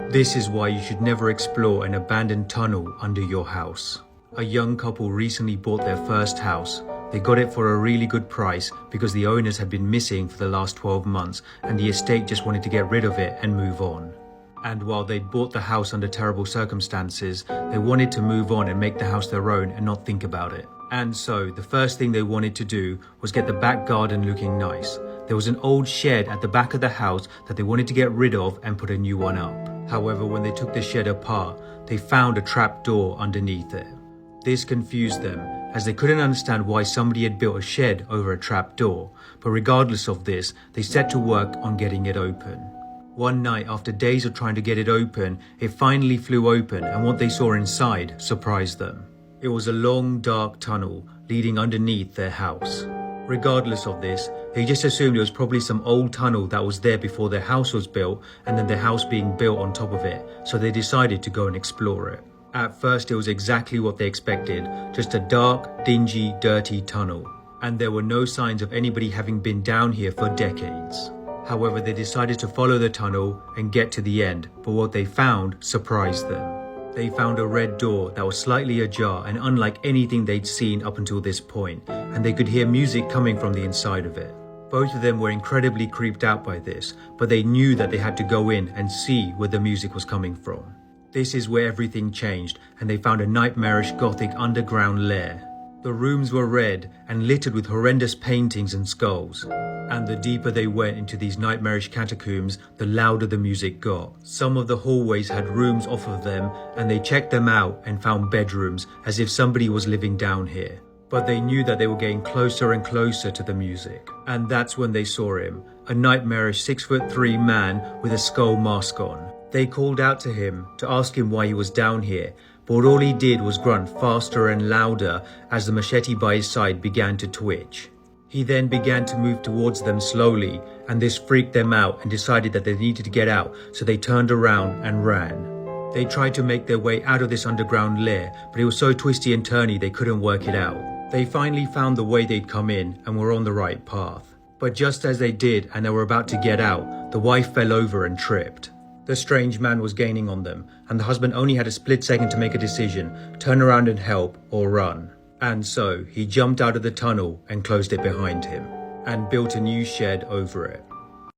This is why you should never explore an abandoned tunnel under your house. A young couple recently bought their first house. They got it for a really good price because the owners had been missing for the last 12 months and the estate just wanted to get rid of it and move on. And while they'd bought the house under terrible circumstances, they wanted to move on and make the house their own and not think about it. And so the first thing they wanted to do was get the back garden looking nice. There was an old shed at the back of the house that they wanted to get rid of and put a new one up. However, when they took the shed apart, they found a trap door underneath it. This confused them, as they couldn't understand why somebody had built a shed over a trap door, but regardless of this, they set to work on getting it open. One night, after days of trying to get it open, it finally flew open, and what they saw inside surprised them. It was a long, dark tunnel leading underneath their house. Regardless of this, they just assumed it was probably some old tunnel that was there before their house was built and then their house being built on top of it, so they decided to go and explore it. At first it was exactly what they expected, just a dark, dingy, dirty tunnel, and there were no signs of anybody having been down here for decades. However, they decided to follow the tunnel and get to the end, but what they found surprised them. They found a red door that was slightly ajar and unlike anything they'd seen up until this point, and they could hear music coming from the inside of it. Both of them were incredibly creeped out by this, but they knew that they had to go in and see where the music was coming from. This is where everything changed, and they found a nightmarish gothic underground lair. The rooms were red and littered with horrendous paintings and skulls. And the deeper they went into these nightmarish catacombs, the louder the music got. Some of the hallways had rooms off of them, and they checked them out and found bedrooms, as if somebody was living down here. But they knew that they were getting closer and closer to the music. And that's when they saw him, a nightmarish 6'3" man with a skull mask on. They called out to him to ask him why he was down here, but all he did was grunt faster and louder as the machete by his side began to twitch. He then began to move towards them slowly, and this freaked them out and decided that they needed to get out, so they turned around and ran. They tried to make their way out of this underground lair, but it was so twisty and turny they couldn't work it out. They finally found the way they'd come in and were on the right path. But just as they did and they were about to get out, the wife fell over and tripped. The strange man was gaining on them, and the husband only had a split second to make a decision, turn around and help or run. And so he jumped out of the tunnel and closed it behind him, and built a new shed over it.